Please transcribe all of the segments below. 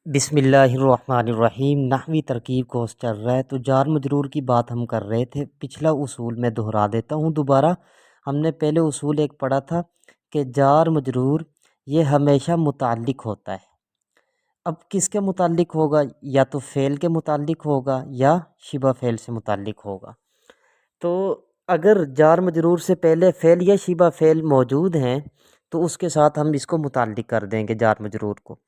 बिस्मिल्लाहिर्रहमानिर्रहीम। नहवी तरकीब कोर्स चल रहा है तो जार मजरूर की बात हम कर रहे थे। पिछला उसूल मैं दोहरा देता हूँ दोबारा। हमने पहले उसूल एक पढ़ा था कि जार मजरूर ये हमेशा मुताल्लिक होता है। अब किसके मुताल्लिक होगा? या तो फ़ेल के मुताल्लिक होगा या शिबा फ़ेल से मुताल्लिक होगा। तो अगर जार मजरूर से पहले फ़ेल या शिबा फ़ेल मौजूद हैं तो उसके साथ हम इसको मुताल्लिक कर देंगे जार मजरूर को।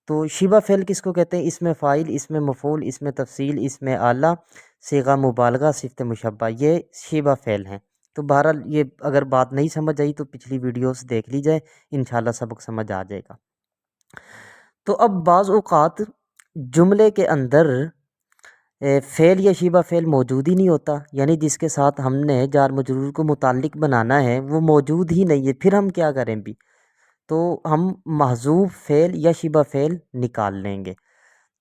तो शिबा फ़ेल किसको कहते हैं? इसमें फ़ाइल, इसमें मफ़ूल, इसमें तफ़सील, इसमें आला, सीगा मुबालगा, सिफ़त मुशब्बा, ये शिबा फ़ेल हैं। तो बहरहाल ये अगर बात नहीं समझ आई तो पिछली वीडियोस देख ली जाए, इंशाल्लाह सबक समझ आ जाएगा। तो अब बाज़ औक़ात जुमले के अंदर फ़ेल या शिबा फ़ेल मौजूद ही नहीं होता, यानी जिसके साथ हमने जार मजरूर को मुताल्लिक बनाना है वो मौजूद ही नहीं है। फिर हम क्या करें भी? तो हम महज़ूफ़ फ़ेल या शिबा फ़ेल निकाल लेंगे।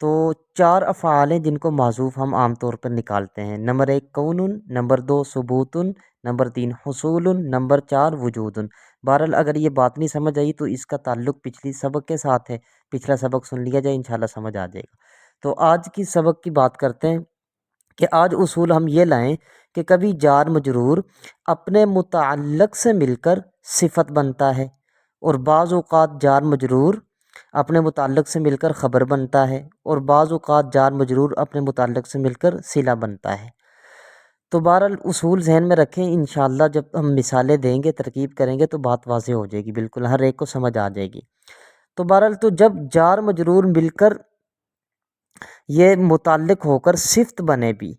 तो 4 अफ़आल हैं जिनको महज़ूफ़ हम आम तौर पर निकालते हैं। नंबर 1 कौनुन, नंबर 2 सुबूतुन, नंबर 3 हुसूलुन, नंबर 4 वजूदुन। बहरहाल अगर ये बात नहीं समझ आई तो इसका ताल्लुक़ पिछली सबक के साथ है। पिछला सबक सुन लिया जाए, इंशाल्लाह समझ आ जाएगा। तो आज की सबक की बात करते हैं कि आज उसूल हम ये लाएं कि कभी जार मजरूर अपने मुतअल्लिक़ से मिलकर सिफ़त बनता है और बाज़ औक़ात जार मजरूर अपने मुतअल्लिक़ से मिलकर ख़बर बनता है और बाज़ औक़ात जार मजरूर अपने मुतअल्लिक़ से मिलकर सिला बनता है। तो बहरहाल उसूल ज़हन में रखें, इंशाअल्लाह जब हम मिसालें देंगे, तरकीब करेंगे तो बात वाज़ेह हो जाएगी, बिल्कुल हर एक को समझ आ जाएगी। तो बहरहाल तो जब जार मजरूर मिलकर ये मुतअल्लिक़ होकर सिफ़त बने भी,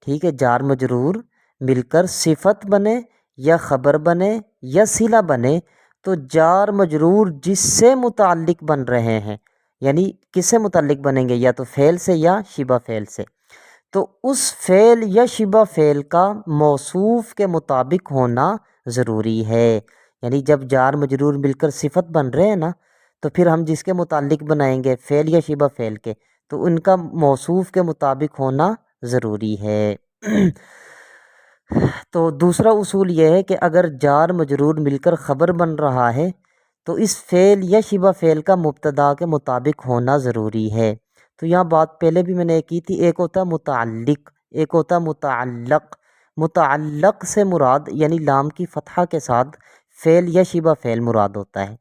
ठीक है, जार मजरूर मिलकर सिफ़त बने या ख़बर बने या सिला बने, तो जार मजरूर जिससे मुतअल्लिक़ बन रहे हैं, यानी किससे मुतअल्लिक़ बनेंगे? या तो फ़ेल से या शिबा फ़ेल से। तो उस फ़ेल या शिबा फ़ेल का मौसूफ़ के मुताबिक होना ज़रूरी है। यानी जब जार मजरूर मिलकर सिफ़त बन रहे हैं ना, तो फिर हम जिसके मुताल्लिक़ बनाएंगे फ़ेल या शिबा फ़ेल के, तो उनका मौसूफ़ के मुताबिक होना ज़रूरी है। तो दूसरा उसूल यह है कि अगर जार मजरूर मिलकर ख़बर बन रहा है तो इस फ़ेल या शिबा फ़ेल का मुब्तदा के मुताबिक होना ज़रूरी है। तो यहाँ बात पहले भी मैंने की थी, एक होता मुतअल्लिक़, एक होता मुतअल्लक़। मुतअल्लक़ से मुराद यानी लाम की फ़तहा के साथ फ़ेल या शिबा फ़ेल मुराद होता है,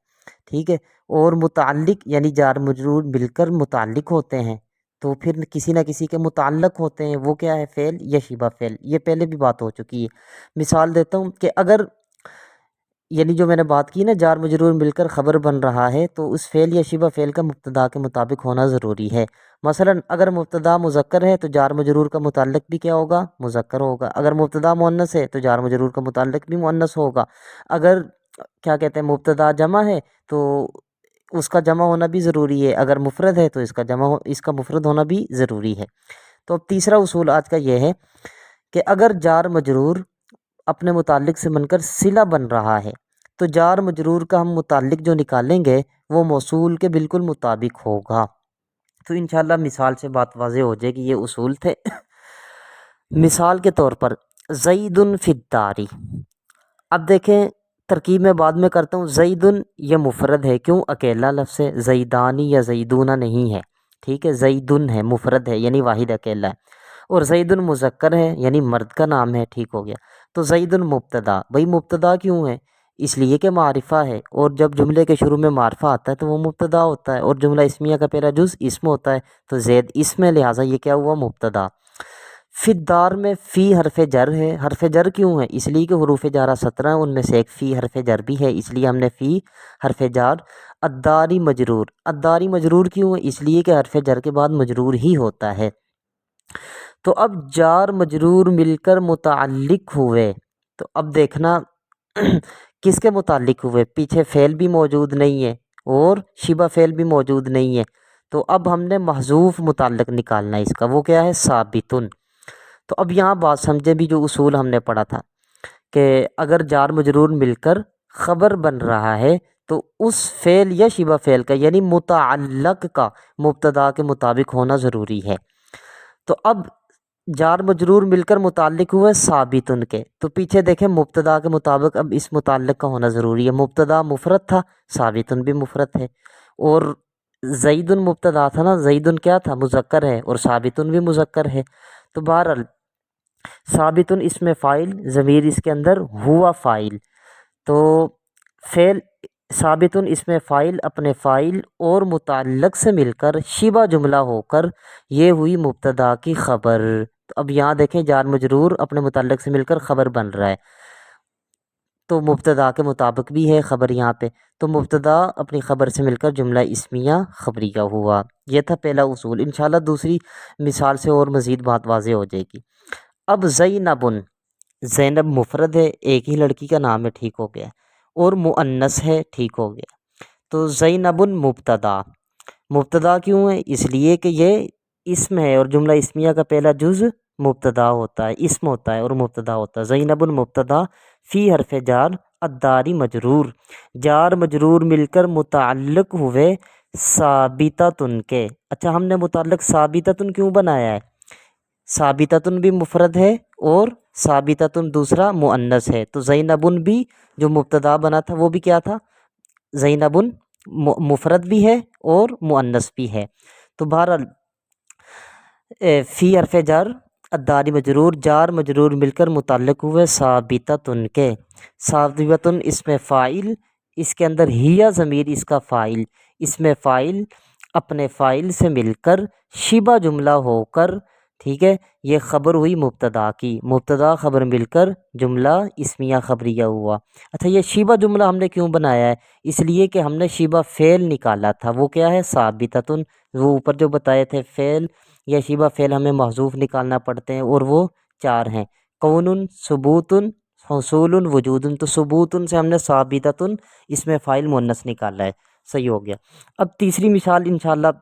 ठीक है। और मुतअल्लिक़ यानी जार मजरूर मिलकर मुतअल्लिक़ होते हैं तो फिर किसी न किसी के मुतअल्लिक़ होते हैं, वो क्या है? फ़ेल या शिबा फ़ेल। ये पहले भी बात हो चुकी है। मिसाल देता हूँ कि अगर यानी जो मैंने बात की ना, जार मजरूर मिलकर ख़बर बन रहा है तो उस फ़ेल या शिबा फ़ेल का मुब्तदा के मुताबिक होना ज़रूरी है। मसलन अगर मुब्तदा मुज़क्कर है तो जार मजरूर का मुतअल्लिक़ भी क्या होगा? मुज़क्कर होगा। अगर मुब्तदा मुअन्नस है तो जार मजरूर का मुतअल्लिक़ भी मुअन्नस होगा। अगर क्या कहते हैं मुब्तदा जमा है तो उसका जमा होना भी ज़रूरी है। अगर मुफ़रद है तो इसका मुफ़रद होना भी ज़रूरी है। तो अब तीसरा उसूल आज का ये है कि अगर जार मजरूर अपने मुताल्लिक़ से बनकर सिला बन रहा है तो जार मजरूर का हम मुताल्लिक़ जो निकालेंगे वो मौसूल के बिल्कुल मुताबिक होगा। तो इंशाल्लाह मिसाल से बात वाज़ेह हो जाएगी। ये उसूल थे। मिसाल के तौर पर ज़ैदुन फ़िद्दारी। अब देखें, तरकीब में बाद में करता हूँ। ज़ैदुन ये मुफ़रद है, क्यों? अकेला लफ्ज़ है। ज़ैदानी या ज़ैदूना नहीं है, ठीक है। ज़ैदुन है, मुफ़रद है, यानी वाहिद अकेला है। और ज़ैदुन मुज़क्कर है, यानी मर्द का नाम है, ठीक हो गया। तो ज़ैदुन मुब्तदा, भाई मुब्तदा क्यों है? इसलिए कि मारिफ़ा है, और जब जुमले के शुरू में मारिफ़ा आता है तो वो मुब्तदा होता है, और जुमला इस्मिया का पहला जुज़ इस्म होता है, तो ज़ैद इस्म है, लिहाजा ये क्या हुआ? मुब्तदा। फ़िद्दार में फ़ी हरफ़ जर है। हरफ़ जर क्यों है? इसलिए कि हुरूफ़ जारा 17 हैं, उनमें से एक फ़ी हरफ़ जर भी है, इसलिए हमने फ़ी हरफ़ जार। अद्दारी मजरूर। अद्दारी मजरूर क्यों है? इसलिए कि हरफ़ जर के बाद मजरूर ही होता है। तो अब जार मजरूर मिलकर मुतअल्लिक़ हुए, तो अब देखना किसके मुताल्लिक़ हुए? पीछे फ़ेल भी मौजूद नहीं है और शिबा फ़ेल भी मौजूद नहीं है। तो अब हमने महज़ूफ़ मुताल्लिक़ निकालना है इसका, वो क्या है? साबितुन। तो अब यहाँ बात समझे भी, जो उसूल हमने पढ़ा था कि अगर जार मजरूर मिलकर ख़बर बन रहा है तो उस फ़ेल या शिबा फ़ेल का यानी मुतअल्लिक़ का मुब्तदा के मुताबिक होना ज़रूरी है। तो अब जार मजरूर मिलकर मुताल्लिक़ हुए साबितुन के, तो पीछे देखें मुब्तदा के मुताबिक अब इस मुताल्लिक़ का होना ज़रूरी है। मुब्तदा मुफ़रद था, साबितुन भी मुफ़रद है, और زیدن مبتدا تھا نا، زیدن کیا تھا؟ مذکر ہے، اور ثابتن بھی مذکر ہے، تو بہرحال ثابتن اسم فاعل، ضمیر اس کے اندر ہوا فاعل، تو فعل ثابتن اسم فاعل اپنے فاعل اور متعلق سے مل کر شبہ جملہ ہو کر یہ ہوئی مبتدا کی خبر۔ تو اب یہاں دیکھیں جار مجرور اپنے متعلق سے مل کر خبر بن رہا ہے، تو مبتدا کے مطابق بھی ہے خبر یہاں پہ، تو مبتدا اپنی خبر سے مل کر جملہ اسمیہ خبریہ ہوا۔ یہ تھا پہلا اصول۔ انشاءاللہ دوسری مثال سے اور مزید بات واضح ہو جائے گی۔ اب زینبن، زینب مفرد ہے، ایک ہی لڑکی کا نام ہے، ٹھیک ہو گیا، اور مؤنث ہے، ٹھیک ہو گیا، تو زینبن مبتدا، مبتدا کیوں ہے؟ اس لیے کہ یہ اسم ہے اور جملہ اسمیہ کا پہلا جز مبتدا ہوتا ہے، اسم ہوتا ہے اور مبتدا ہوتا ہے۔ زینبن مبتدا فی حرف جار الداری مجرور، جار مجرور مل کر متعلق ہوئے ثابتتن کے۔ اچھا ہم نے متعلق ثابتتن کیوں بنایا ہے؟ ثابتتن بھی مفرد ہے اور ثابتتن دوسرا مؤنث ہے، تو زینبن بھی جو مبتدا بنا تھا وہ بھی کیا تھا؟ زینبن مفرد بھی ہے اور مؤنث بھی ہے، تو بہرحال فی حرف جار الداری مجرور، جار مجرور مل کر متعلق ہوئے ثابتتن کے۔ ثابتتن اسم فاعل، اس کے اندر ہیا ضمیر اس کا فاعل، اسم فاعل اپنے فاعل سے مل کر شبہ جملہ ہو کر، ٹھیک ہے، یہ خبر ہوئی مبتدا کی، مبتدا خبر مل کر جملہ اسمیہ خبریہ ہوا۔ اچھا یہ شبہ جملہ ہم نے کیوں بنایا ہے؟ اس لیے کہ ہم نے شبہ فعل نکالا تھا، وہ کیا ہے؟ ثابتتن، وہ اوپر جو بتائے تھے فعل یا شبہ فعل ہمیں محذوف نکالنا پڑتے ہیں، اور وہ 4 ہیں، کون، ثبوت، حصول، وجود، تو ثبوت سے ہم نے ثابتتن اس میں فاعل مؤنث نکالا ہے، صحیح ہو گیا۔ اب تیسری مثال انشاءاللہ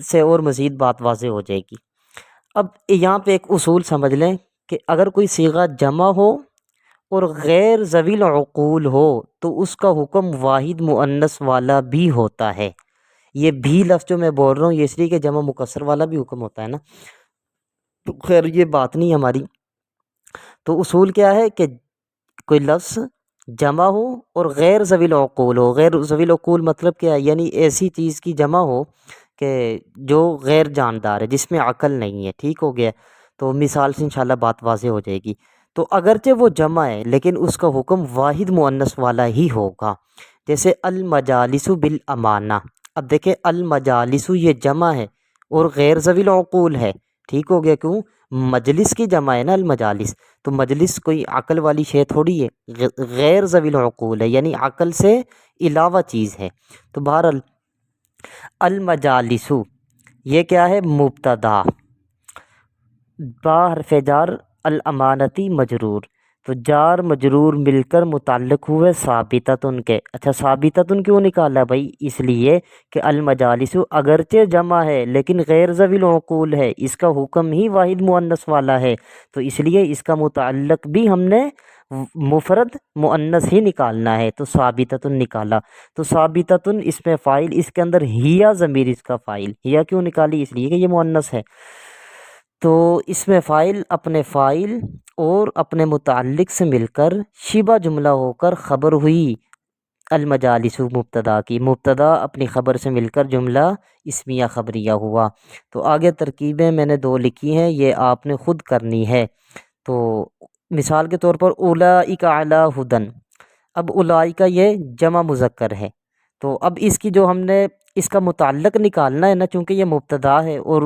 سے اور مزید بات واضح ہو جائے گی۔ اب یہاں پہ ایک اصول سمجھ لیں کہ اگر کوئی صیغہ جمع ہو اور غیر ذوی العقول ہو تو اس کا حکم واحد مؤنث والا بھی ہوتا ہے۔ یہ بھی لفظ جو میں بول رہا ہوں یہ اس لیے کہ جمع مکسر والا بھی حکم ہوتا ہے نا، تو خیر یہ بات نہیں ہماری۔ تو اصول کیا ہے کہ کوئی لفظ جمع ہو اور غیر ذوی العقول ہو۔ غیر ذوی العقول مطلب کیا ہے؟ یعنی ایسی چیز کی جمع ہو کہ جو غیر جاندار ہے، جس میں عقل نہیں ہے، ٹھیک ہو گیا، تو مثال سے انشاءاللہ بات واضح ہو جائے گی۔ تو اگرچہ وہ جمع ہے لیکن اس کا حکم واحد مؤنث والا ہی ہوگا، جیسے المجالس بالامانہ۔ اب دیکھیں المجالس یہ جمع ہے اور غیر ذوی العقول ہے، ٹھیک ہو گیا، کیوں؟ مجلس کی جمع ہے نا المجالس، تو مجلس کوئی عقل والی شے تھوڑی ہے، غیر ذوی العقول ہے، یعنی عقل سے علاوہ چیز ہے۔ تو بہرحال المجالس یہ کیا ہے؟ مبتدا، با حرف جار الامانتی مجرور، تو جار مجرور مل کر متعلق ہوئے ثابتتن کے۔ اچھا ثابتتن کیوں نکالا بھائی؟ اس لیے کہ المجالس اگرچہ جمع ہے لیکن غیر ذوی العقول ہے، اس کا حکم ہی واحد مؤنث والا ہے، تو اس لیے اس کا متعلق بھی ہم نے مفرد مؤنث ہی نکالنا ہے، تو ثابتتن نکالا۔ تو ثابتتن اس میں فاعل، اس کے اندر ہیا ضمیر اس کا فاعل، ہیا کیوں نکالی؟ اس لیے کہ یہ مؤنث ہے، تو اس میں فاعل اپنے فاعل اور اپنے متعلق سے مل کر شبہ جملہ ہو کر خبر ہوئی المجالس مبتدا کی، مبتدا اپنی خبر سے مل کر جملہ اسمیہ خبریہ ہوا۔ تو آگے ترکیبیں میں نے 2 لکھی ہیں، یہ آپ نے خود کرنی ہے۔ تو مثال کے طور پر اولئک علی ھدی، اب اولئک یہ جمع مذکر ہے، تو اب اس کی جو ہم نے اس کا متعلق نکالنا ہے نا، چونکہ یہ مبتدا ہے اور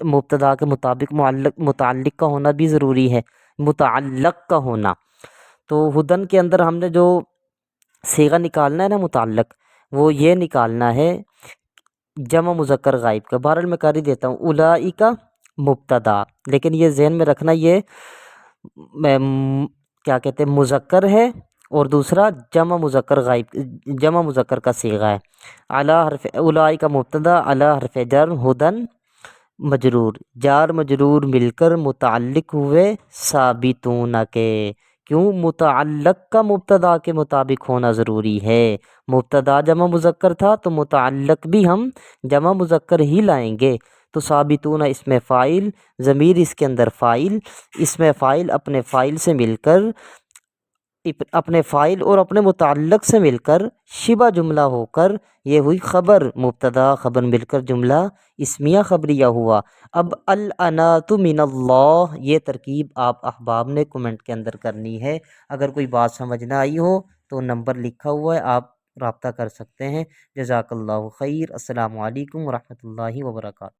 مبتدا کے مطابق متعلق کا ہونا بھی ضروری ہے، متعلق کا ہونا، تو ھدی کے اندر ہم نے جو صیغہ نکالنا ہے نا متعلق، وہ یہ نکالنا ہے جمع مذکر غائب کا۔ بہرحال میں کر ہی دیتا ہوں، اولئک مبتدا، لیکن یہ ذہن میں رکھنا یہ کیا کہتے ہیں مذکر ہے اور دوسرا جمع مذکر غائب، جمع مذکر کا صیغہ ہے۔ علی حرف اولئک مبتدا، علی حرف جر ھدی مجرور، جار مجرور مل کر متعلق ہوئے ثابتون کے، کیوں؟ متعلق کا مبتدا کے مطابق ہونا ضروری ہے، مبتدا جمع مذکر تھا تو متعلق بھی ہم جمع مذکر ہی لائیں گے، تو ثابتون اس میں فاعل، ضمیر اس کے اندر فاعل، اس میں فاعل اپنے فاعل سے مل کر اپنے فائل اور اپنے متعلق سے مل کر شبہ جملہ ہو کر یہ ہوئی خبر، مبتدا خبر مل کر جملہ اسمیہ خبریہ ہوا۔ اب الانات من اللہ، یہ ترکیب آپ احباب نے کمنٹ کے اندر کرنی ہے۔ اگر کوئی بات سمجھ نہ آئی ہو تو نمبر لکھا ہوا ہے، آپ رابطہ کر سکتے ہیں۔ جزاک اللہ خیر۔ السلام علیکم ورحمۃ اللہ وبرکاتہ۔